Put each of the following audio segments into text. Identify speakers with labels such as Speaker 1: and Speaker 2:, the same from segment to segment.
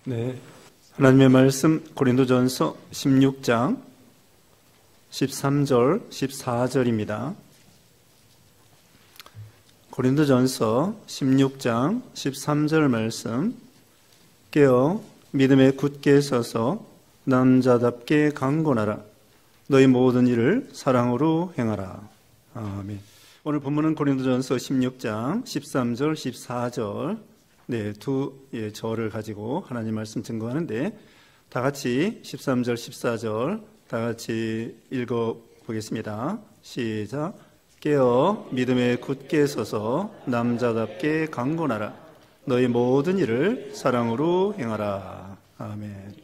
Speaker 1: 네, 하나님의 말씀 고린도전서 16장 13절, 14절입니다. 고린도전서 16장 13절 말씀. 깨어 믿음에 굳게 서서 남자답게 강건하라. 너희 모든 일을 사랑으로 행하라. 아멘. 오늘 본문은 고린도전서 16장 13절, 14절 두 절을 가지고 하나님 말씀 증거하는데, 다 같이 13절, 14절 다 같이 읽어보겠습니다. 시작. 깨어 믿음에 굳게 서서 남자답게 강건하라. 너희 모든 일을 사랑으로 행하라. 아멘.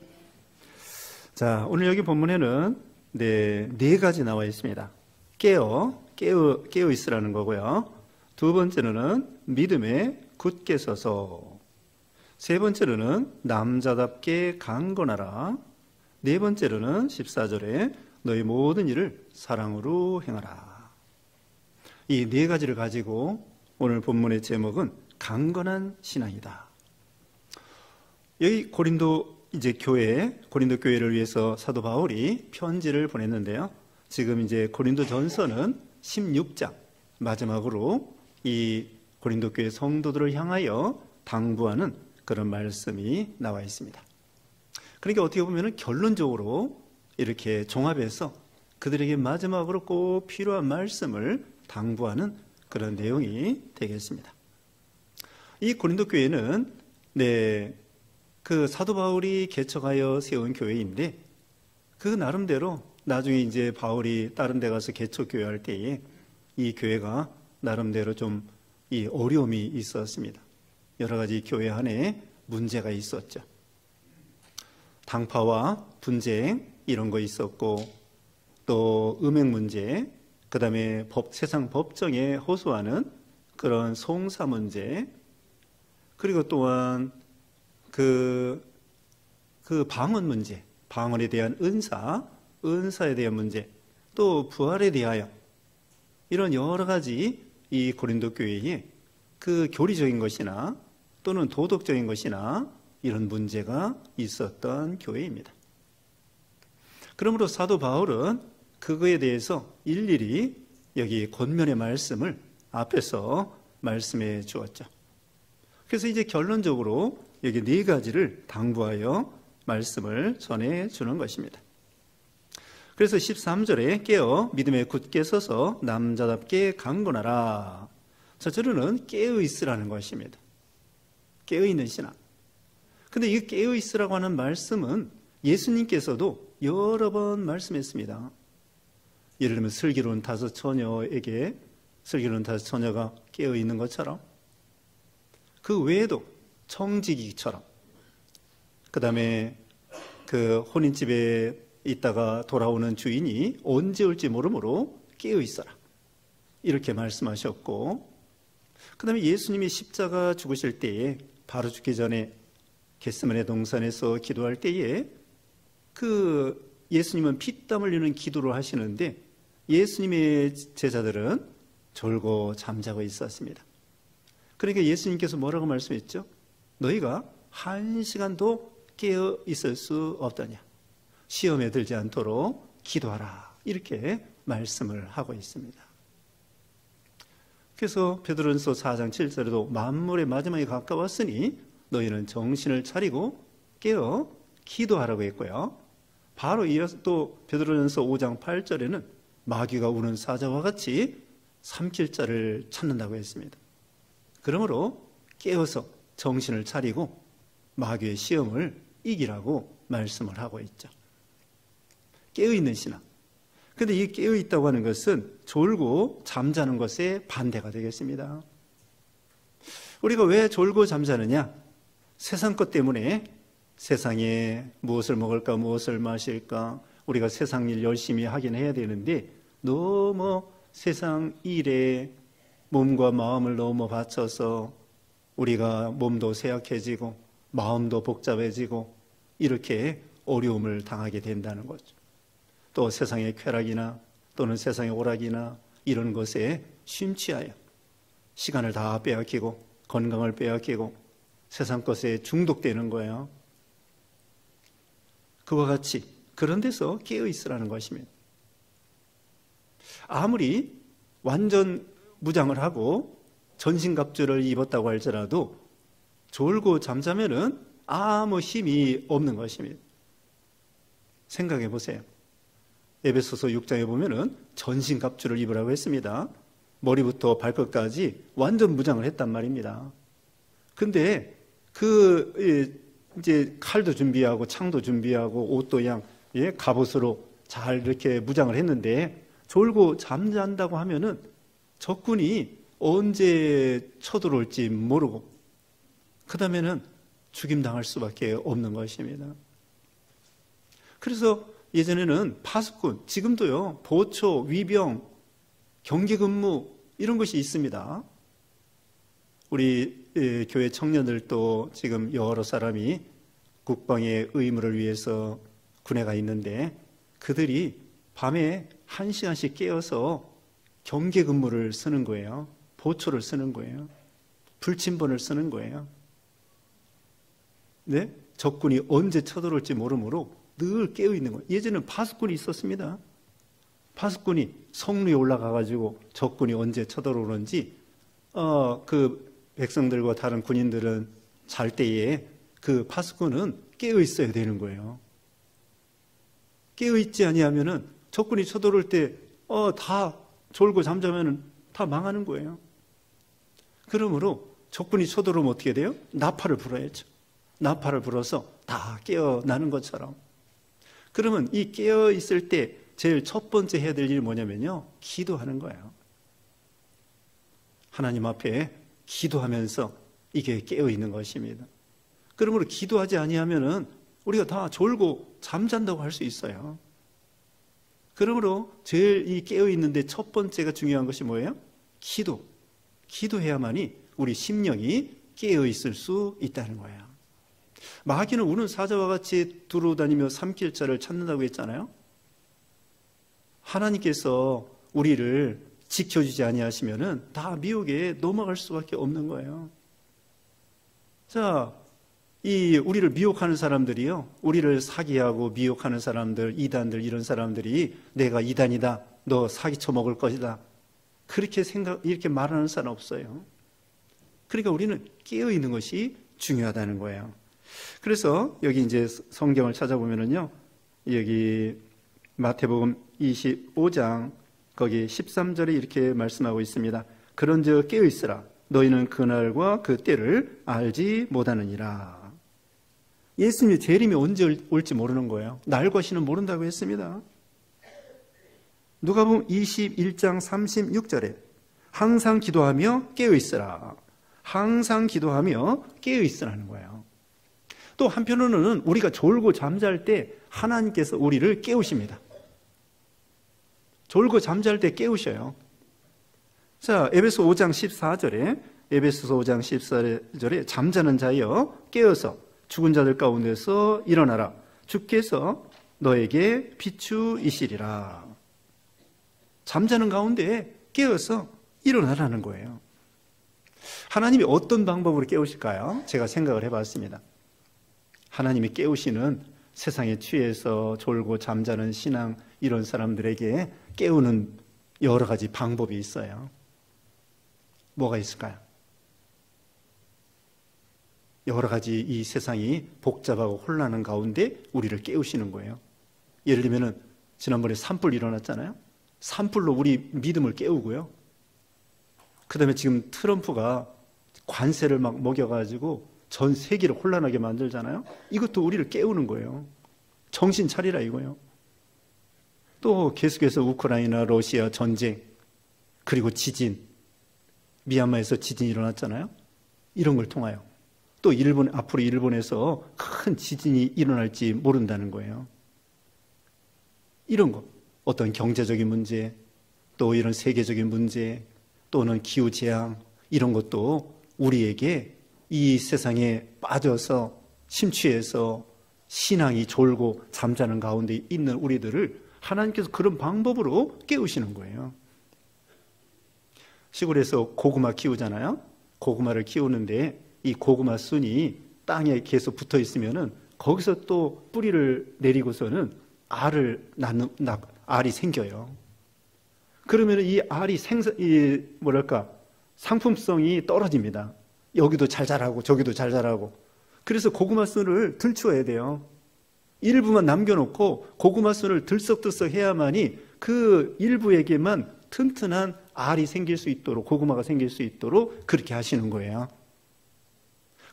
Speaker 1: 자, 오늘 여기 본문에는 네 가지 나와 있습니다. 깨어 있으라는 거고요. 두 번째로는 믿음에 굳게 서서, 세 번째로는 남자답게 강건하라, 네 번째로는 14절에 너희 모든 일을 사랑으로 행하라. 이 네 가지를 가지고 오늘 본문의 제목은 강건한 신앙이다. 여기 고린도 교회를 위해서 사도 바울이 편지를 보냈는데요. 지금 이제 고린도 전서는 16장 마지막으로 이 고린도 교회 성도들을 향하여 당부하는 그런 말씀이 나와 있습니다. 그러니까 어떻게 보면 결론적으로 이렇게 종합해서 그들에게 마지막으로 꼭 필요한 말씀을 당부하는 그런 내용이 되겠습니다. 이 고린도 교회는 그 사도 바울이 개척하여 세운 교회인데, 그 나름대로 나중에 이제 바울이 다른 데 가서 개척 교회할 때에 이 교회가 나름대로 좀 이 어려움이 있었습니다. 여러 가지 교회 안에 문제가 있었죠. 당파와 분쟁 이런 거 있었고, 또 음행 문제, 그 다음에 세상 법정에 호소하는 그런 송사 문제, 그리고 또한 그 방언 문제, 방언에 대한 은사에 대한 문제, 또 부활에 대하여 이런 여러 가지 이 고린도 교회에 그 교리적인 것이나 또는 도덕적인 것이나 이런 문제가 있었던 교회입니다. 그러므로 사도 바울은 그거에 대해서 일일이 여기 권면의 말씀을 앞에서 말씀해 주었죠. 그래서 이제 결론적으로 여기 네 가지를 당부하여 말씀을 전해 주는 것입니다. 그래서 13절에 깨어 믿음에 굳게 서서 남자답게 강건하라. 저절로는 깨어 있으라는 것입니다. 깨어 있는 신앙. 근데 이 깨어 있으라고 하는 말씀은 예수님께서도 여러 번 말씀했습니다. 예를 들면 슬기로운 다섯 처녀가 깨어 있는 것처럼, 그 외에도 청지기처럼, 그 다음에 그 혼인집에 있다가 돌아오는 주인이 언제 올지 모르므로 깨어 있어라, 이렇게 말씀하셨고, 그 다음에 예수님이 십자가 죽으실 때에 바로 죽기 전에 겟세마네 동산에서 기도할 때에 그 예수님은 피땀 흘리는 기도를 하시는데 예수님의 제자들은 졸고 잠자고 있었습니다. 그러니까 예수님께서 뭐라고 말씀했죠? 너희가 1시간도 깨어 있을 수 없더냐, 시험에 들지 않도록 기도하라, 이렇게 말씀을 하고 있습니다. 그래서 베드로전서 4장 7절에도 만물의 마지막이 가까웠으니 너희는 정신을 차리고 깨어 기도하라고 했고요. 바로 이어서 또 베드로전서 5장 8절에는 마귀가 우는 사자와 같이 삼킬 자를 찾는다고 했습니다. 그러므로 깨어서 정신을 차리고 마귀의 시험을 이기라고 말씀을 하고 있죠. 깨어있는 신앙. 그런데 이 깨어있다고 하는 것은 졸고 잠자는 것의 반대가 되겠습니다. 우리가 왜 졸고 잠자느냐? 세상 것 때문에 세상에 무엇을 먹을까, 무엇을 마실까, 우리가 세상 일 열심히 하긴 해야 되는데 너무 세상 일에 몸과 마음을 너무 바쳐서 우리가 몸도 쇠약해지고 마음도 복잡해지고 이렇게 어려움을 당하게 된다는 거죠. 또 세상의 쾌락이나 또는 세상의 오락이나 이런 것에 심취하여 시간을 다 빼앗기고 건강을 빼앗기고 세상 것에 중독되는 거예요. 그와 같이 그런 데서 깨어 있으라는 것입니다. 아무리 완전 무장을 하고 전신갑주를 입었다고 할지라도 졸고 잠자면은 아무 힘이 없는 것입니다. 생각해 보세요. 에베소서 6장에 보면은 전신갑주를 입으라고 했습니다. 머리부터 발끝까지 완전 무장을 했단 말입니다. 근데 이제 칼도 준비하고 창도 준비하고 옷도 갑옷으로 잘 이렇게 무장을 했는데 졸고 잠잔다고 하면은 적군이 언제 쳐들어올지 모르고 그 다음에는 죽임당할 수밖에 없는 것입니다. 그래서 예전에는 파수꾼, 지금도요, 보초, 위병, 경계근무 이런 것이 있습니다. 우리 교회 청년들도 지금 여러 사람이 국방의 의무를 위해서 군에 가 있는데 그들이 밤에 1시간씩 깨어서 경계근무를 쓰는 거예요. 보초를 쓰는 거예요. 불침번을 쓰는 거예요. 네? 적군이 언제 쳐들어올지 모르므로 늘 깨어 있는 거예요. 예전에는 파수꾼이 있었습니다. 파수꾼이 성루에 올라가가지고 적군이 언제 쳐들어오는지 그 백성들과 다른 군인들은 잘 때에 그 파수꾼은 깨어 있어야 되는 거예요. 깨어 있지 아니하면은 적군이 쳐들어올 때 다 졸고 잠자면은 다 망하는 거예요. 그러므로 적군이 쳐들어오면 어떻게 돼요? 나팔을 불어야죠. 나팔을 불어서 다 깨어나는 것처럼. 그러면 이 깨어 있을 때 제일 첫 번째 해야 될 일이 뭐냐면요, 기도하는 거예요. 하나님 앞에 기도하면서 이게 깨어 있는 것입니다. 그러므로 기도하지 아니하면은 우리가 다 졸고 잠잔다고 할 수 있어요. 그러므로 제일 이 깨어 있는데 첫 번째가 중요한 것이 뭐예요? 기도. 기도해야만이 우리 심령이 깨어 있을 수 있다는 거예요. 마귀는 우는 사자와 같이 두루다니며 삼킬자를 찾는다고 했잖아요. 하나님께서 우리를 지켜주지 아니하시면은 다 미혹에 넘어갈 수밖에 없는 거예요. 자, 우리를 미혹하는 사람들이요, 우리를 사기하고 미혹하는 사람들, 이단들, 이런 사람들이 내가 이단이다, 너 사기쳐 먹을 것이다, 이렇게 말하는 사람 없어요. 그러니까 우리는 깨어 있는 것이 중요하다는 거예요. 그래서 여기 이제 성경을 찾아보면은요, 여기 마태복음 25장 거기 13절에 이렇게 말씀하고 있습니다. 그런즉 깨어 있으라. 너희는 그날과 그 때를 알지 못하느니라. 예수님의 재림이 언제 올지 모르는 거예요. 날과 시는 모른다고 했습니다. 누가복음 21장 36절에 항상 기도하며 깨어 있으라. 항상 기도하며 깨어 있으라는 거예요. 또 한편으로는 우리가 졸고 잠잘 때 하나님께서 우리를 깨우십니다. 졸고 잠잘 때 깨우셔요. 자, 에베소 5장 14절에 에베소서 5장 14절에 잠자는 자여 깨어서 죽은 자들 가운데서 일어나라. 주께서 너에게 비추이시리라. 잠자는 가운데 깨어서 일어나라는 거예요. 하나님이 어떤 방법으로 깨우실까요? 제가 생각을 해봤습니다. 하나님이 깨우시는 세상에 취해서 졸고 잠자는 신앙 이런 사람들에게 깨우는 여러 가지 방법이 있어요. 뭐가 있을까요? 여러 가지 이 세상이 복잡하고 혼란한 가운데 우리를 깨우시는 거예요. 예를 들면 지난번에 산불 일어났잖아요. 산불로 우리 믿음을 깨우고요. 그 다음에 지금 트럼프가 관세를 막 먹여가지고 전 세계를 혼란하게 만들잖아요. 이것도 우리를 깨우는 거예요. 정신 차리라 이거예요. 또 계속해서 우크라이나 러시아 전쟁, 그리고 지진, 미얀마에서 지진이 일어났잖아요. 이런 걸 통하여 또 앞으로 일본에서 큰 지진이 일어날지 모른다는 거예요. 이런 거, 어떤 경제적인 문제, 또 이런 세계적인 문제, 또는 기후재앙, 이런 것도 우리에게 이 세상에 빠져서 심취해서 신앙이 졸고 잠자는 가운데 있는 우리들을 하나님께서 그런 방법으로 깨우시는 거예요. 시골에서 고구마 키우잖아요. 고구마를 키우는데 이 고구마 순이 땅에 계속 붙어 있으면은 거기서 또 뿌리를 내리고서는 알이 생겨요. 그러면 이 알이 상품성이 떨어집니다. 여기도 잘 자라고 저기도 잘 자라고. 그래서 고구마 순을 들추어야 돼요. 일부만 남겨놓고 고구마 순을 들썩들썩 해야만이 그 일부에게만 튼튼한 알이 생길 수 있도록, 고구마가 생길 수 있도록 그렇게 하시는 거예요.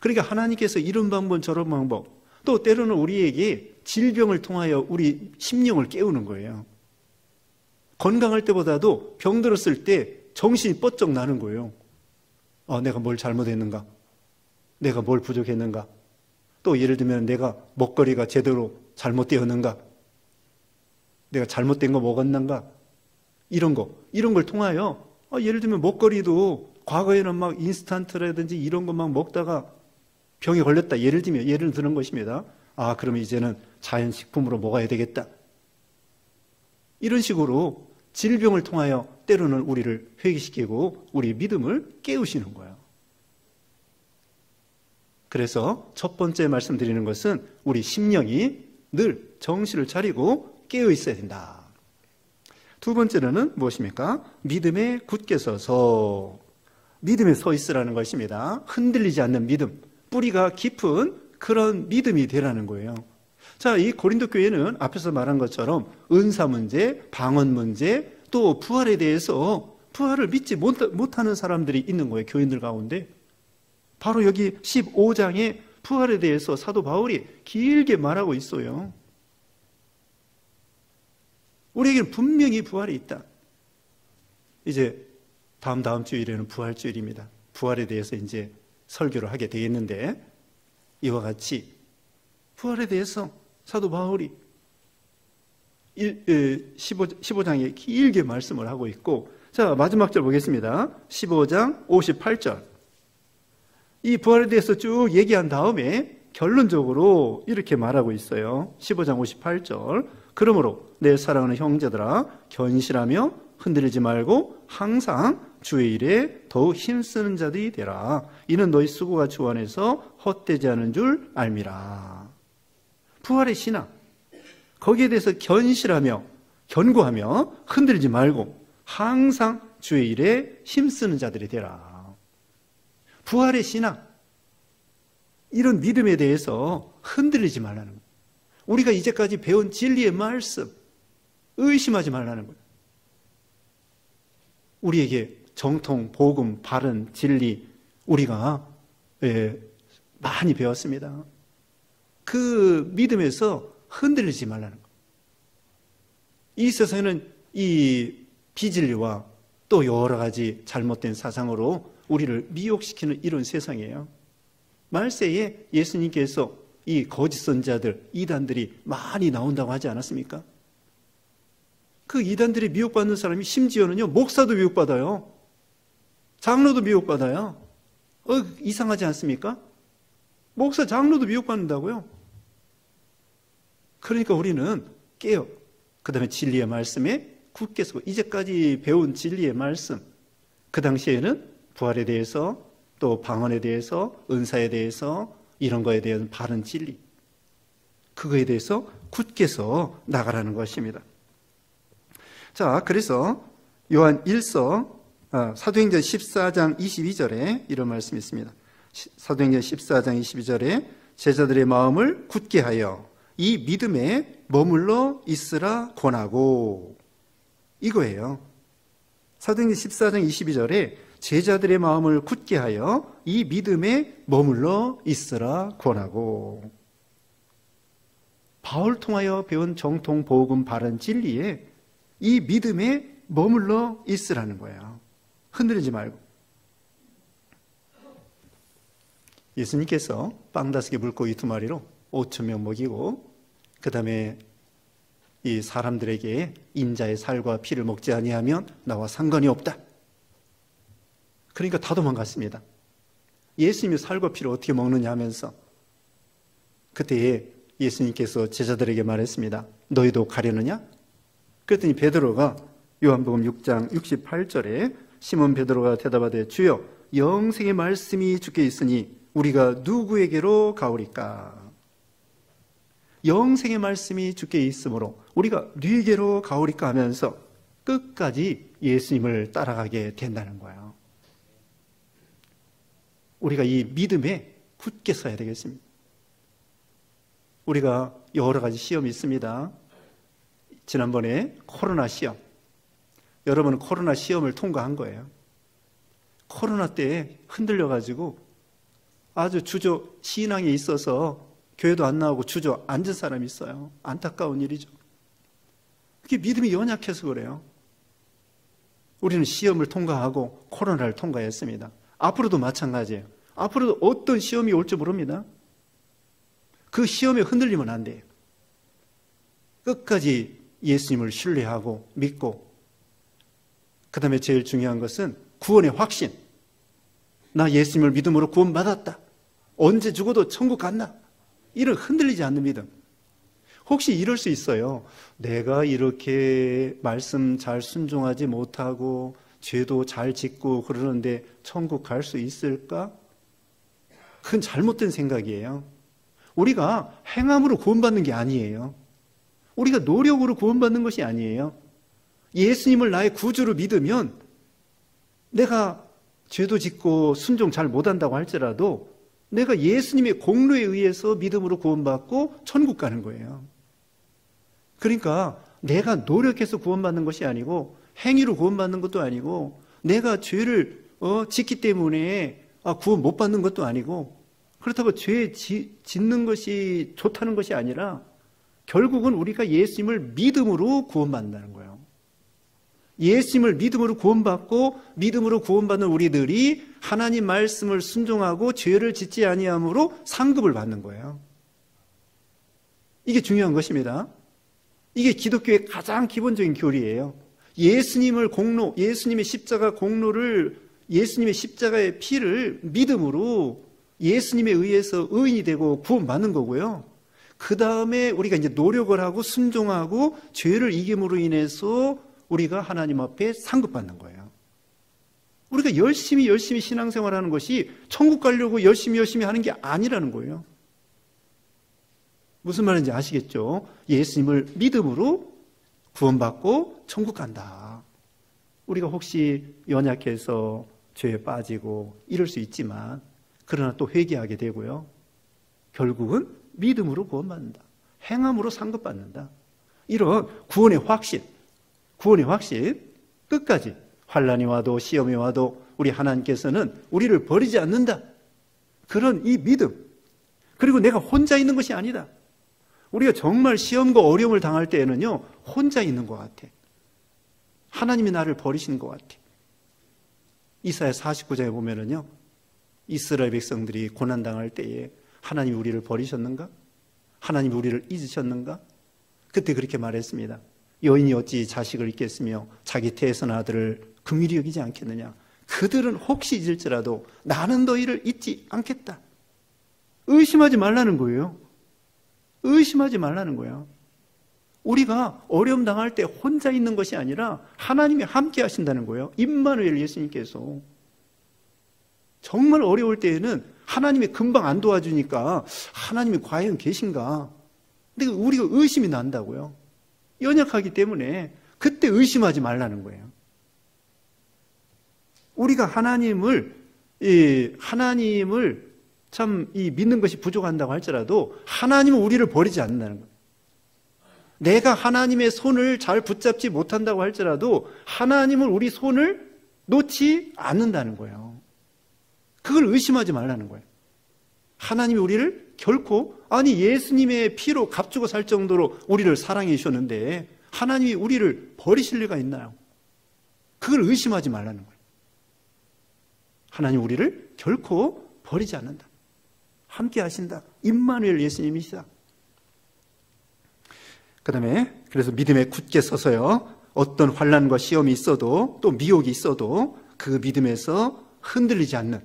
Speaker 1: 그러니까 하나님께서 이런 방법 저런 방법, 또 때로는 우리에게 질병을 통하여 우리 심령을 깨우는 거예요. 건강할 때보다도 병 들었을 때 정신이 뻗쩍 나는 거예요. 내가 뭘 잘못했는가? 내가 뭘 부족했는가? 또 예를 들면 내가 먹거리가 제대로 잘못되었는가? 내가 잘못된 거 먹었는가? 이런 걸 통하여 예를 들면 먹거리도 과거에는 막 인스턴트라든지 이런 거 막 먹다가 병에 걸렸다. 예를 드는 것입니다. 그러면 이제는 자연식품으로 먹어야 되겠다. 이런 식으로 질병을 통하여 때로는 우리를 회개시키고 우리 믿음을 깨우시는 거예요. 그래서 첫 번째 말씀드리는 것은 우리 심령이 늘 정신을 차리고 깨어 있어야 된다. 두 번째는 무엇입니까? 믿음에 굳게 서서, 믿음에 서 있으라는 것입니다. 흔들리지 않는 믿음, 뿌리가 깊은 그런 믿음이 되라는 거예요. 자, 이 고린도 교회는 앞에서 말한 것처럼 은사 문제, 방언 문제, 또 부활에 대해서 부활을 믿지 못하는 사람들이 있는 거예요. 교인들 가운데. 바로 여기 15장에 부활에 대해서 사도 바울이 길게 말하고 있어요. 우리에게는 분명히 부활이 있다. 이제 다음 주일에는 부활주일입니다. 부활에 대해서 이제 설교를 하게 되겠는데, 이와 같이 부활에 대해서 사도 바울이 15장에 길게 말씀을 하고 있고, 자, 마지막 절 보겠습니다. 15장 58절. 이 부활에 대해서 쭉 얘기한 다음에 결론적으로 이렇게 말하고 있어요. 15장 58절. 그러므로 내 사랑하는 형제들아, 견실하며 흔들리지 말고 항상 주의 일에 더욱 힘쓰는 자들이 되라. 이는 너희 수고가 주 안에서 헛되지 않은 줄 알미라. 부활의 신앙, 거기에 대해서 견실하며 견고하며 흔들리지 말고 항상 주의 일에 힘쓰는 자들이 되라. 부활의 신앙, 이런 믿음에 대해서 흔들리지 말라는 거예요. 우리가 이제까지 배운 진리의 말씀, 의심하지 말라는 거예요. 우리에게 정통, 복음, 바른 진리, 우리가 많이 배웠습니다. 그 믿음에서 흔들리지 말라는 거예요. 이 세상에는 이 비진리와 또 여러 가지 잘못된 사상으로 우리를 미혹시키는 이런 세상이에요. 말세에 예수님께서 이 거짓 선지자들, 이단들이 많이 나온다고 하지 않았습니까? 그 이단들이 미혹받는 사람이 심지어는요, 목사도 미혹받아요. 장로도 미혹받아요. 이상하지 않습니까? 목사, 장로도 미혹받는다고요. 그러니까 우리는 깨어, 그 다음에 진리의 말씀에 굳게 서고, 이제까지 배운 진리의 말씀, 그 당시에는 부활에 대해서, 또 방언에 대해서, 은사에 대해서, 이런 거에 대한 바른 진리, 그거에 대해서 굳게 서 나가라는 것입니다. 자, 그래서 요한 1서 사도행전 14장 22절에 이런 말씀이 있습니다. 사도행전 14장 22절에 제자들의 마음을 굳게 하여 이 믿음에 머물러 있으라 권하고, 이거예요. 사도행전 14장 22절에 제자들의 마음을 굳게 하여 이 믿음에 머물러 있으라 권하고, 바울 통하여 배운 정통 복음 바른 진리에 이 믿음에 머물러 있으라는 거예요. 흔들리지 말고. 예수님께서 빵 5개 물고기 2마리로 5,000명 먹이고, 그 다음에 이 사람들에게 인자의 살과 피를 먹지 아니하면 나와 상관이 없다. 그러니까 다 도망갔습니다. 예수님이 살과 피를 어떻게 먹느냐 하면서, 그때에 예수님께서 제자들에게 말했습니다. 너희도 가려느냐? 그랬더니 베드로가 요한복음 6장 68절에 시몬 베드로가 대답하되 주여, 영생의 말씀이 주께 있으니 우리가 누구에게로 가오리까? 영생의 말씀이 주께 있으므로 우리가 네게로 가오리까 하면서 끝까지 예수님을 따라가게 된다는 거예요. 우리가 이 믿음에 굳게 서야 되겠습니다. 우리가 여러 가지 시험이 있습니다. 지난번에 코로나 시험, 여러분은 코로나 시험을 통과한 거예요. 코로나 때 흔들려가지고 아주 신앙에 있어서 교회도 안 나오고 앉은 사람이 있어요. 안타까운 일이죠. 그게 믿음이 연약해서 그래요. 우리는 시험을 통과하고 코로나를 통과했습니다. 앞으로도 마찬가지예요. 앞으로도 어떤 시험이 올지 모릅니다. 그 시험에 흔들리면 안 돼요. 끝까지 예수님을 신뢰하고 믿고, 그 다음에 제일 중요한 것은 구원의 확신. 나 예수님을 믿음으로 구원받았다. 언제 죽어도 천국 간다. 이런 흔들리지 않는 믿음. 혹시 이럴 수 있어요. 내가 이렇게 말씀 잘 순종하지 못하고 죄도 잘 짓고 그러는데 천국 갈 수 있을까? 그건 잘못된 생각이에요. 우리가 행함으로 구원받는 게 아니에요. 우리가 노력으로 구원받는 것이 아니에요. 예수님을 나의 구주로 믿으면 내가 죄도 짓고 순종 잘 못한다고 할지라도 내가 예수님의 공로에 의해서 믿음으로 구원받고 천국 가는 거예요. 그러니까 내가 노력해서 구원받는 것이 아니고 행위로 구원받는 것도 아니고 내가 죄를 짓기 때문에 구원 못 받는 것도 아니고 그렇다고 죄 짓는 것이 좋다는 것이 아니라 결국은 우리가 예수님을 믿음으로 구원받는다는 거예요. 예수님을 믿음으로 구원받고 믿음으로 구원받는 우리들이 하나님 말씀을 순종하고 죄를 짓지 아니함으로 상급을 받는 거예요. 이게 중요한 것입니다. 이게 기독교의 가장 기본적인 교리예요. 예수님의 십자가 공로를, 예수님의 십자가의 피를 믿음으로 예수님에 의해서 의인이 되고 구원받는 거고요. 그 다음에 우리가 이제 노력을 하고 순종하고 죄를 이김으로 인해서 우리가 하나님 앞에 상급받는 거예요. 우리가 열심히 신앙생활하는 것이 천국 가려고 열심히 하는 게 아니라는 거예요. 무슨 말인지 아시겠죠? 예수님을 믿음으로 구원받고 천국 간다. 우리가 혹시 연약해서 죄에 빠지고 이럴 수 있지만 그러나 또 회개하게 되고요. 결국은 믿음으로 구원받는다. 행함으로 상급받는다. 이런 구원의 확신, 끝까지 환난이 와도 시험이 와도 우리 하나님께서는 우리를 버리지 않는다. 그런 이 믿음. 그리고 내가 혼자 있는 것이 아니다. 우리가 정말 시험과 어려움을 당할 때에는요, 혼자 있는 것 같아. 하나님이 나를 버리시는 것 같아. 이사야 49장에 보면은요, 이스라엘 백성들이 고난당할 때에 하나님이 우리를 버리셨는가? 하나님이 우리를 잊으셨는가? 그때 그렇게 말했습니다. 여인이 어찌 자식을 잊겠으며 자기 태에서 난 아들을 긍휼히 여기지 않겠느냐? 그들은 혹시 잊을지라도 나는 너희를 잊지 않겠다. 의심하지 말라는 거예요. 의심하지 말라는 거야. 우리가 어려움 당할 때 혼자 있는 것이 아니라 하나님이 함께 하신다는 거예요. 임마누엘 예수님께서. 정말 어려울 때에는 하나님이 금방 안 도와주니까 하나님이 과연 계신가? 근데 우리가 의심이 난다고요. 연약하기 때문에 그때 의심하지 말라는 거예요. 우리가 하나님을 참 믿는 것이 부족한다고 할지라도 하나님은 우리를 버리지 않는다는 거예요. 내가 하나님의 손을 잘 붙잡지 못한다고 할지라도 하나님은 우리 손을 놓지 않는다는 거예요. 그걸 의심하지 말라는 거예요. 하나님이 우리를 결코, 예수님의 피로 값주고 살 정도로 우리를 사랑해 주셨는데 하나님이 우리를 버리실 리가 있나요? 그걸 의심하지 말라는 거예요. 하나님 우리를 결코 버리지 않는다. 함께 하신다. 임마누엘 예수님이시다. 그 다음에 그래서 믿음에 굳게 서서요, 어떤 환난과 시험이 있어도 또 미혹이 있어도 그 믿음에서 흔들리지 않는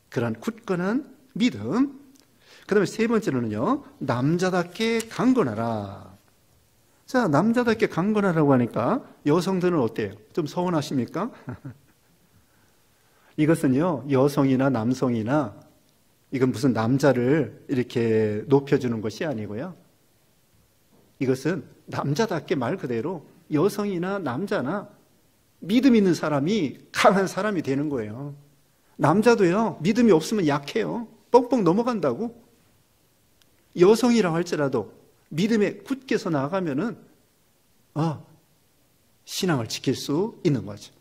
Speaker 1: 그런 굳건한 믿음. 그 다음에 세 번째로는요, 남자답게 강건하라. 자, 남자답게 강건하라고 하니까 여성들은 어때요? 좀 서운하십니까? 이것은요, 여성이나 남성이나 이건 무슨 남자를 이렇게 높여주는 것이 아니고요. 이것은 남자답게 말 그대로 여성이나 남자나 믿음 있는 사람이 강한 사람이 되는 거예요. 남자도요, 믿음이 없으면 약해요. 뻥뻥 넘어간다고. 여성이라고 할지라도 믿음에 굳게 서 나가면은 신앙을 지킬 수 있는 거죠.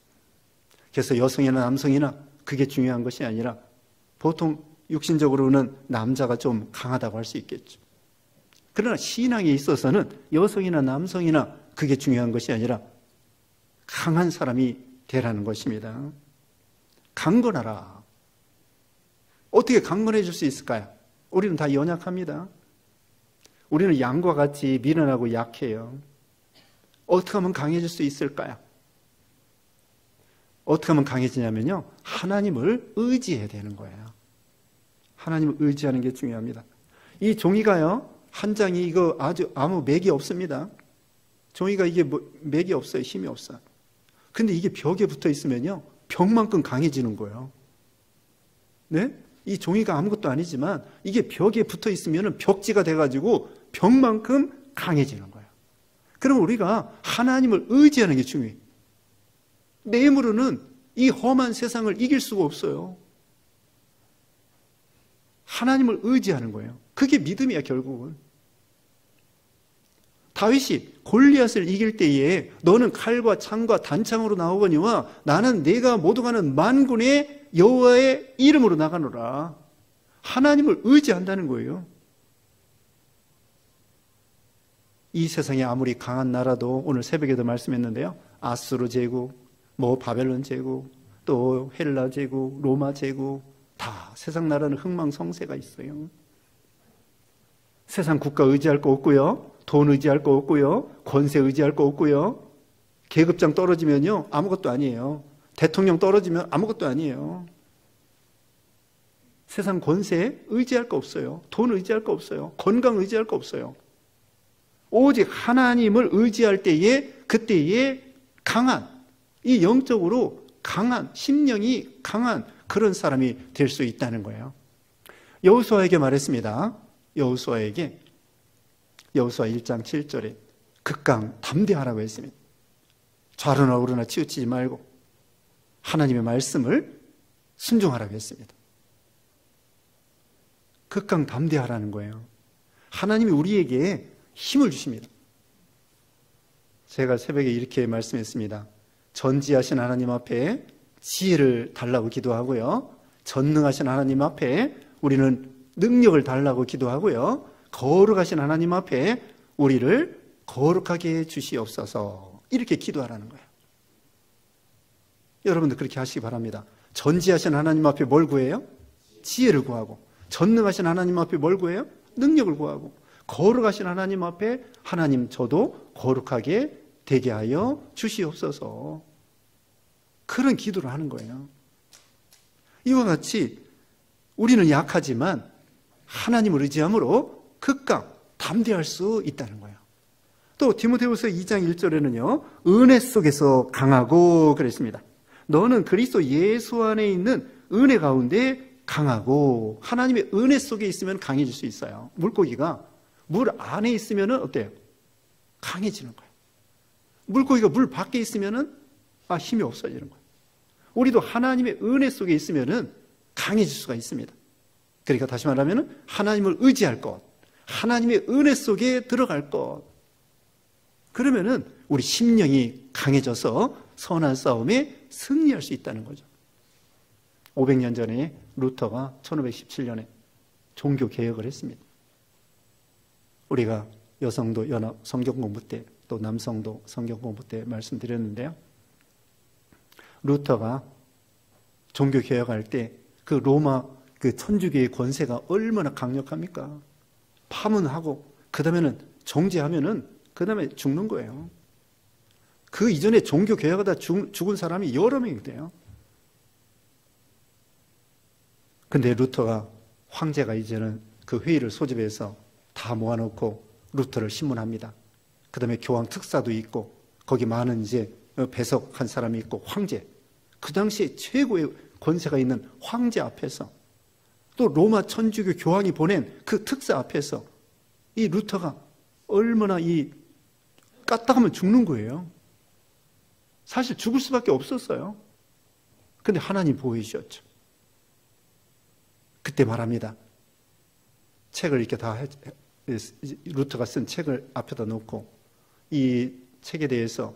Speaker 1: 그래서 여성이나 남성이나 그게 중요한 것이 아니라 보통 육신적으로는 남자가 좀 강하다고 할 수 있겠죠. 그러나 신앙에 있어서는 여성이나 남성이나 그게 중요한 것이 아니라 강한 사람이 되라는 것입니다. 강건하라. 어떻게 강건해질 수 있을까요? 우리는 다 연약합니다. 우리는 양과 같이 미련하고 약해요. 어떻게 하면 강해질 수 있을까요? 어떻게 하면 강해지냐면요, 하나님을 의지해야 되는 거예요. 하나님을 의지하는 게 중요합니다. 이 종이가요, 한 장이 이거 아무 맥이 없습니다. 종이가 이게 맥이 없어요. 힘이 없어요. 근데 이게 벽에 붙어 있으면요, 벽만큼 강해지는 거예요. 네? 이 종이가 아무것도 아니지만 이게 벽에 붙어 있으면 벽지가 돼가지고 벽만큼 강해지는 거예요. 그럼 우리가 하나님을 의지하는 게 중요해요. 내 힘으로는 이 험한 세상을 이길 수가 없어요. 하나님을 의지하는 거예요. 그게 믿음이야, 결국은. 다윗이 골리앗을 이길 때에 너는 칼과 창과 단창으로 나오거니와 나는 내가 모두 가는 만군의 여호와의 이름으로 나가노라. 하나님을 의지한다는 거예요. 이 세상에 아무리 강한 나라도 오늘 새벽에도 말씀했는데요, 아수르 제국, 바벨론 제국, 또 헬라 제국, 로마 제국, 다 세상 나라는 흥망성쇠가 있어요. 세상 국가 의지할 거 없고요, 돈 의지할 거 없고요, 권세 의지할 거 없고요, 계급장 떨어지면요 아무것도 아니에요. 대통령 떨어지면 아무것도 아니에요. 세상 권세 의지할 거 없어요. 돈 의지할 거 없어요. 건강 의지할 거 없어요. 오직 하나님을 의지할 때에, 그때에 강한, 이 영적으로 강한, 심령이 강한 그런 사람이 될 수 있다는 거예요. 여호수아에게 말했습니다. 여호수아 1장 7절에 극강 담대하라고 했습니다. 좌로나 우로나 치우치지 말고 하나님의 말씀을 순종하라고 했습니다. 극강 담대하라는 거예요. 하나님이 우리에게 힘을 주십니다. 제가 새벽에 이렇게 말씀했습니다. 전지하신 하나님 앞에 지혜를 달라고 기도하고요, 전능하신 하나님 앞에 우리는 능력을 달라고 기도하고요, 거룩하신 하나님 앞에 우리를 거룩하게 해 주시옵소서, 이렇게 기도하라는 거예요. 여러분들 그렇게 하시기 바랍니다. 전지하신 하나님 앞에 뭘 구해요? 지혜를 구하고, 전능하신 하나님 앞에 뭘 구해요? 능력을 구하고, 거룩하신 하나님 앞에 하나님 저도 거룩하게 되게 하여 주시옵소서, 그런 기도를 하는 거예요. 이와 같이 우리는 약하지만 하나님을 의지함으로 극강 담대할 수 있다는 거예요. 또 디모데후서 2장 1절에는요 은혜 속에서 강하고 그랬습니다. 너는 그리스도 예수 안에 있는 은혜 가운데 강하고, 하나님의 은혜 속에 있으면 강해질 수 있어요. 물고기가 물 안에 있으면 어때요? 강해지는 거예요. 물고기가 물 밖에 있으면 힘이 없어지는 거예요. 우리도 하나님의 은혜 속에 있으면 강해질 수가 있습니다. 그러니까 다시 말하면 하나님을 의지할 것, 하나님의 은혜 속에 들어갈 것, 그러면은 우리 심령이 강해져서 선한 싸움에 승리할 수 있다는 거죠. 500년 전에 루터가 1517년에 종교 개혁을 했습니다. 우리가 여성도 연합 성경 공부 때, 또 남성도 성경 공부 때 말씀드렸는데요, 루터가 종교 개혁할 때 그 로마 그 천주교의 권세가 얼마나 강력합니까? 파문하고 그 다음에는 정죄하면은 그 다음에 죽는 거예요. 그 이전에 종교 개혁하다 죽은 사람이 여러 명이 돼요. 근데 루터가, 황제가 이제는 그 회의를 소집해서 다 모아놓고 루터를 신문합니다. 그 다음에 교황 특사도 있고 거기 많은 이제 배석한 사람이 있고 황제, 그 당시에 최고의 권세가 있는 황제 앞에서, 또 로마 천주교 교황이 보낸 그 특사 앞에서 이 루터가 얼마나 까딱하면 죽는 거예요. 사실 죽을 수밖에 없었어요. 근데 하나님 보호해 주셨죠. 그때 말합니다. 책을 이렇게 루터가 쓴 책을 앞에다 놓고 이 책에 대해서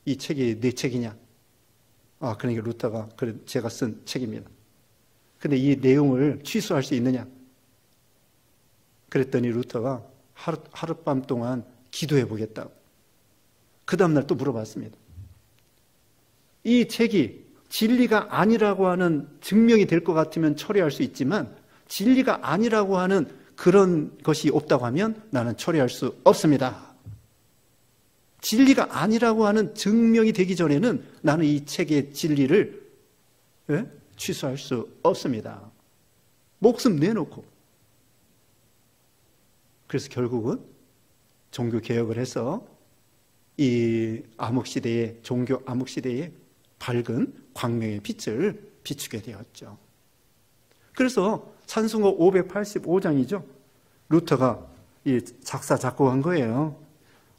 Speaker 1: 이 책이 내 책이냐? 그러니까 루터가 제가 쓴 책입니다. 근데 이 내용을 취소할 수 있느냐? 그랬더니 루터가 하룻밤 동안 기도해 보겠다고. 그 다음날 또 물어봤습니다. 이 책이 진리가 아니라고 하는 증명이 될 것 같으면 처리할 수 있지만 진리가 아니라고 하는 그런 것이 없다고 하면 나는 처리할 수 없습니다. 진리가 아니라고 하는 증명이 되기 전에는 나는 이 책의 진리를 취소할 수 없습니다. 목숨 내놓고. 그래서 결국은 종교 개혁을 해서 이 암흑시대에, 종교 암흑시대에 밝은 광명의 빛을 비추게 되었죠. 그래서 찬송가 585장이죠. 루터가 작사, 작곡한 거예요.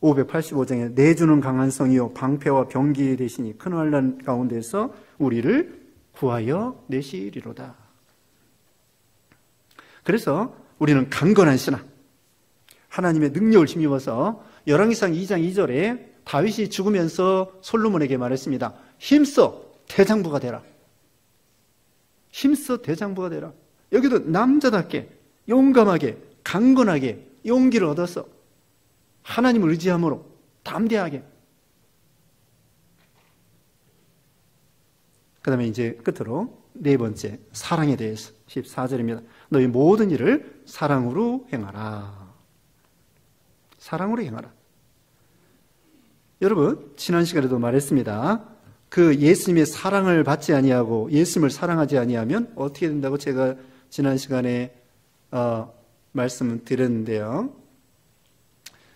Speaker 1: 585장에 내주는 강한 성이요 방패와 병기 되시니 큰 환난 가운데서 우리를 구하여 내시리로다. 그래서 우리는 강건한 신앙, 하나님의 능력을 힘입어서 열왕기상 2장 2절에 다윗이 죽으면서 솔로몬에게 말했습니다. 힘써 대장부가 되라. 힘써 대장부가 되라. 여기도 남자답게 용감하게 강건하게 용기를 얻어서 하나님을 의지함으로 담대하게. 그 다음에 이제 끝으로 네 번째 사랑에 대해서 14절입니다. 너희 모든 일을 사랑으로 행하라. 사랑으로 행하라. 여러분 지난 시간에도 말했습니다. 그 예수님의 사랑을 받지 아니하고 예수님을 사랑하지 아니하면 어떻게 된다고 제가 지난 시간에 말씀을 드렸는데요.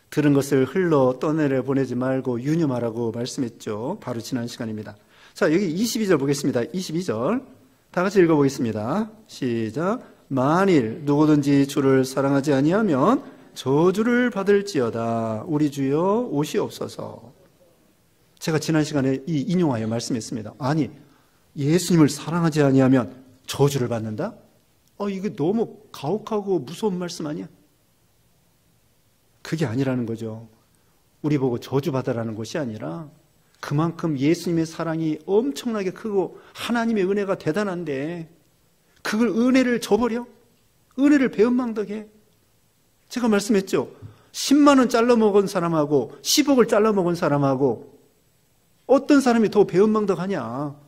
Speaker 1: 들은 것을 흘러 떠내려 보내지 말고 유념하라고 말씀했죠. 바로 지난 시간입니다. 자, 여기 22절 보겠습니다. 22절 다 같이 읽어보겠습니다. 시작. 만일 누구든지 주를 사랑하지 아니하면 저주를 받을지어다. 우리 주여 오시옵소서. 제가 지난 시간에 이 인용하여 말씀했습니다. 아니, 예수님을 사랑하지 아니하면 저주를 받는다? 이게 너무 가혹하고 무서운 말씀 아니야? 그게 아니라는 거죠. 우리 보고 저주받으라는 것이 아니라 그만큼 예수님의 사랑이 엄청나게 크고 하나님의 은혜가 대단한데 그걸 은혜를 저버려? 은혜를 배은망덕해? 제가 말씀했죠. 10만 원 잘라 먹은 사람하고 10억을 잘라 먹은 사람하고 어떤 사람이 더 배은망덕하냐?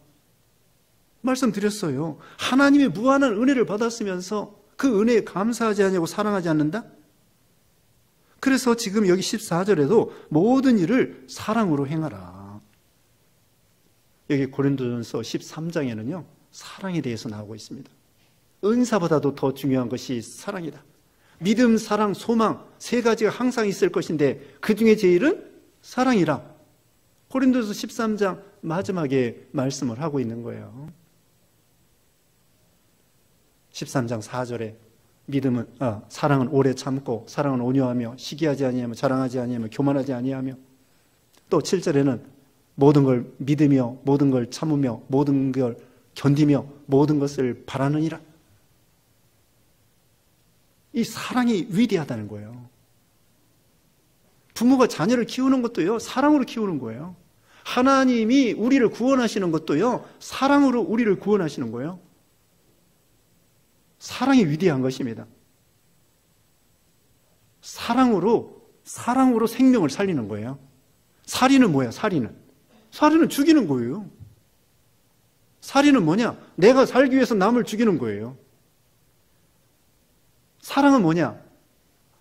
Speaker 1: 말씀드렸어요. 하나님의 무한한 은혜를 받았으면서 그 은혜에 감사하지 않냐고 사랑하지 않는다? 그래서 지금 여기 14절에도 모든 일을 사랑으로 행하라. 여기 고린도전서 13장에는요. 사랑에 대해서 나오고 있습니다. 은사보다도 더 중요한 것이 사랑이다. 믿음, 사랑, 소망 세 가지가 항상 있을 것인데 그 중에 제일은 사랑이라. 고린도전서 13장 마지막에 말씀을 하고 있는 거예요. 13장 4절에 믿음은 사랑은 오래 참고 사랑은 온유하며 시기하지 아니하며 자랑하지 아니하며 교만하지 아니하며 또 7절에는 모든 걸 믿으며 모든 걸 참으며 모든 걸 견디며 모든 것을 바라느니라. 이 사랑이 위대하다는 거예요. 부모가 자녀를 키우는 것도요 사랑으로 키우는 거예요. 하나님이 우리를 구원하시는 것도요 사랑으로 우리를 구원하시는 거예요. 사랑이 위대한 것입니다. 사랑으로 생명을 살리는 거예요. 살인은 뭐야? 살인은 죽이는 거예요. 살인은 뭐냐? 내가 살기 위해서 남을 죽이는 거예요. 사랑은 뭐냐?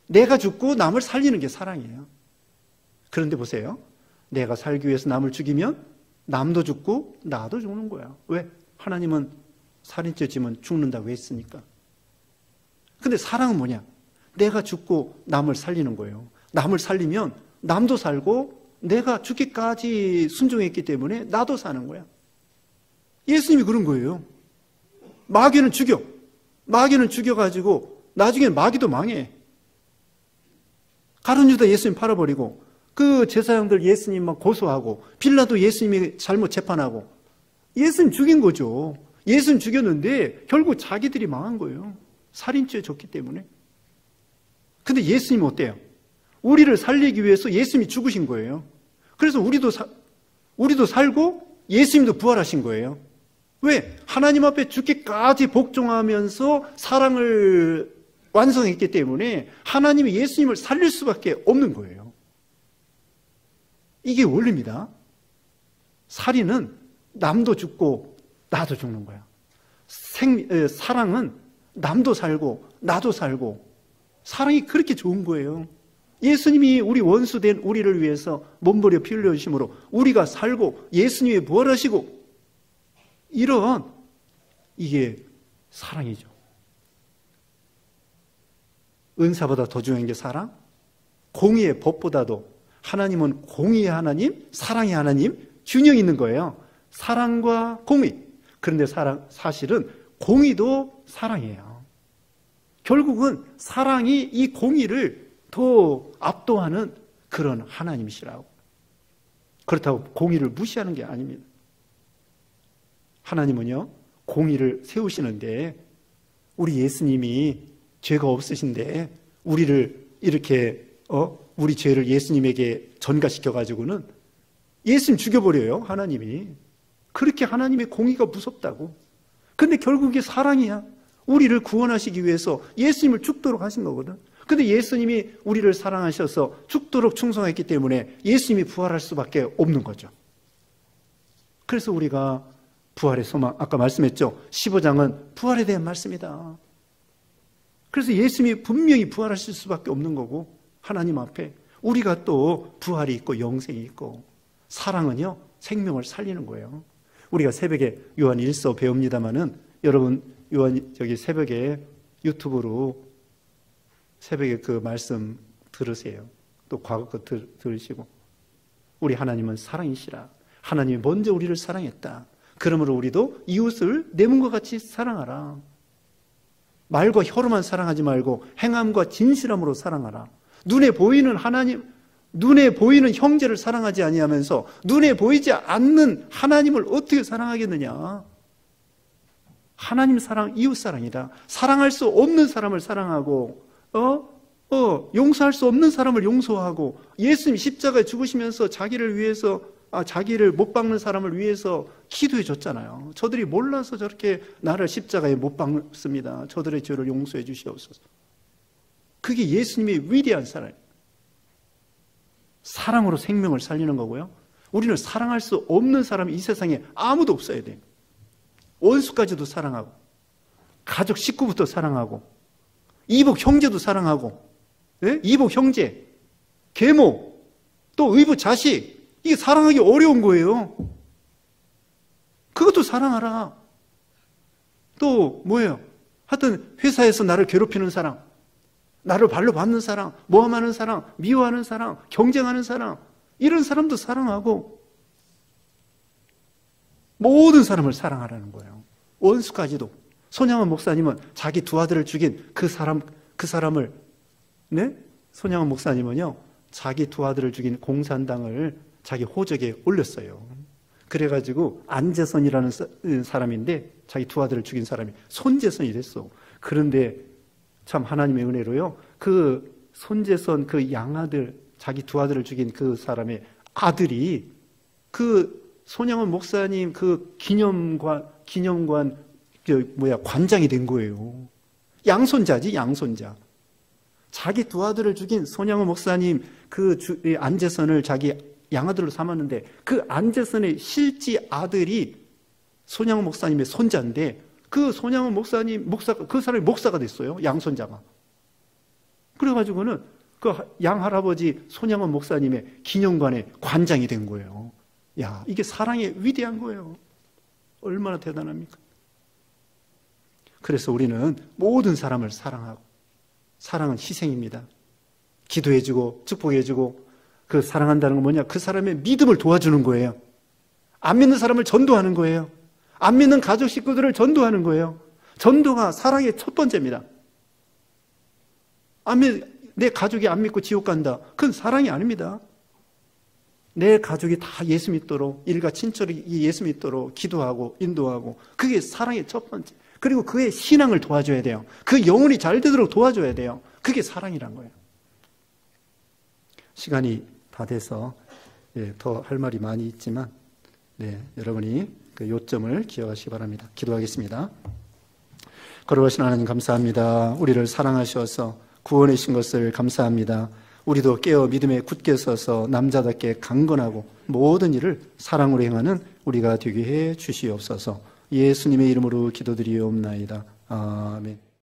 Speaker 1: 내가 죽고 남을 살리는 게 사랑이에요. 그런데 보세요. 내가 살기 위해서 남을 죽이면 남도 죽고 나도 죽는 거야. 왜? 하나님은 살인죄 지면 죽는다고 했으니까. 근데 사랑은 뭐냐? 내가 죽고 남을 살리는 거예요. 남을 살리면 남도 살고 내가 죽기까지 순종했기 때문에 나도 사는 거야. 예수님이 그런 거예요. 마귀는 죽여. 마귀는 죽여가지고 나중에 마귀도 망해. 가룟 유다 예수님 팔아버리고, 그 제사장들 예수님 막 고소하고, 빌라도 예수님이 잘못 재판하고, 예수님 죽인 거죠. 예수님 죽였는데 결국 자기들이 망한 거예요. 살인죄 졌기 때문에. 근데 예수님은 어때요? 우리를 살리기 위해서 예수님이 죽으신 거예요. 그래서 우리도 살고 예수님도 부활하신 거예요. 왜? 하나님 앞에 죽기까지 복종하면서 사랑을 완성했기 때문에 하나님이 예수님을 살릴 수밖에 없는 거예요. 이게 원리입니다. 살인은 남도 죽고 나도 죽는 거야. 사랑은 남도 살고 나도 살고, 사랑이 그렇게 좋은 거예요. 예수님이 우리 원수된 우리를 위해서 몸버려 피 흘려주심으로 우리가 살고 예수님이 부활하시고, 이게 사랑이죠. 은사보다 더 중요한 게 사랑? 공의의 법보다도 하나님은 공의의 하나님, 사랑의 하나님, 균형이 있는 거예요. 사랑과 공의. 그런데 사실은 공의도 사랑이에요. 결국은 사랑이 이 공의를 더 압도하는 그런 하나님이시라고. 그렇다고 공의를 무시하는 게 아닙니다. 하나님은요, 공의를 세우시는데, 우리 예수님이 죄가 없으신데 우리를 이렇게 우리 죄를 예수님에게 전가시켜가지고는 예수님 죽여버려요. 하나님이. 그렇게 하나님의 공의가 무섭다고. 근데 결국 이게 사랑이야. 우리를 구원하시기 위해서 예수님을 죽도록 하신 거거든. 근데 예수님이 우리를 사랑하셔서 죽도록 충성했기 때문에 예수님이 부활할 수밖에 없는 거죠. 그래서 우리가 부활의 소망, 아까 말씀했죠. 15장은 부활에 대한 말씀이다. 그래서 예수님이 분명히 부활하실 수밖에 없는 거고, 하나님 앞에 우리가 또 부활이 있고 영생이 있고, 사랑은요 생명을 살리는 거예요. 우리가 새벽에 요한 1서 배웁니다마는, 여러분 새벽에 유튜브로 새벽에 그 말씀 들으세요. 또 과거 거 들으시고, 우리 하나님은 사랑이시라. 하나님이 먼저 우리를 사랑했다. 그러므로 우리도 이웃을 내 몸과 같이 사랑하라. 말과 혀로만 사랑하지 말고 행함과 진실함으로 사랑하라. 눈에 보이는 형제를 사랑하지 아니하면서 눈에 보이지 않는 하나님을 어떻게 사랑하겠느냐. 하나님 사랑, 이웃 사랑이다. 사랑할 수 없는 사람을 사랑하고, 용서할 수 없는 사람을 용서하고, 예수님 십자가에 죽으시면서 자기를 못 박는 사람을 위해서 기도해 줬잖아요. 저들이 몰라서 저렇게 나를 십자가에 못 박습니다. 저들의 죄를 용서해 주시옵소서. 그게 예수님의 위대한 사랑. 사랑으로 생명을 살리는 거고요. 우리는 사랑할 수 없는 사람이 이 세상에 아무도 없어야 돼요. 원수까지도 사랑하고, 가족 식구부터 사랑하고, 이복 형제도 사랑하고, 이복 형제, 계모, 또 의붓 자식, 이게 사랑하기 어려운 거예요. 그것도 사랑하라. 또 뭐예요? 하여튼 회사에서 나를 괴롭히는 사람, 나를 발로 밟는 사람, 모함하는 사람, 미워하는 사람, 경쟁하는 사람, 이런 사람도 사랑하고, 모든 사람을 사랑하라는 거예요. 원수까지도. 손양원 목사님은 자기 두 아들을 죽인 그 사람을, 손양원 목사님은요, 자기 두 아들을 죽인 공산당을 자기 호적에 올렸어요. 그래가지고 안재선이라는 사람인데, 자기 두 아들을 죽인 사람이 손재선이 됐어. 그런데 참 하나님의 은혜로요, 그 손재선 그 양아들, 자기 두 아들을 죽인 그 사람의 아들이 그 손양원 목사님 그 기념관 관장이 된 거예요. 양손자지, 양손자. 자기 두 아들을 죽인 손양원 목사님 그 안재선을 자기 양아들로 삼았는데, 그 안재선의 실지 아들이 손양원 목사님의 손자인데, 그 손양원 목사님 그 사람이 목사가 됐어요. 양손자가. 그래가지고는 그 양할아버지 손양원 목사님의 기념관의 관장이 된 거예요. 야, 이게 사랑의 위대한 거예요. 얼마나 대단합니까? 그래서 우리는 모든 사람을 사랑하고, 사랑은 희생입니다. 기도해주고 축복해주고, 그 사랑한다는 건 뭐냐? 그 사람의 믿음을 도와주는 거예요. 안 믿는 사람을 전도하는 거예요. 안 믿는 가족 식구들을 전도하는 거예요. 전도가 사랑의 첫 번째입니다. 내 가족이 안 믿고 지옥 간다. 그건 사랑이 아닙니다. 내 가족이 다 예수 믿도록, 일가 친척이 예수 믿도록 기도하고 인도하고, 그게 사랑의 첫 번째. 그리고 그의 신앙을 도와줘야 돼요. 그 영혼이 잘 되도록 도와줘야 돼요. 그게 사랑이란 거예요. 시간이 다 돼서 더 할 말이 많이 있지만 여러분이 그 요점을 기억하시기 바랍니다. 기도하겠습니다. 거룩하신 하나님 감사합니다. 우리를 사랑하셔서 구원해 주신 것을 감사합니다. 우리도 깨어 믿음에 굳게 서서 남자답게 강건하고 모든 일을 사랑으로 행하는 우리가 되게 해 주시옵소서. 예수님의 이름으로 기도드리옵나이다. 아멘.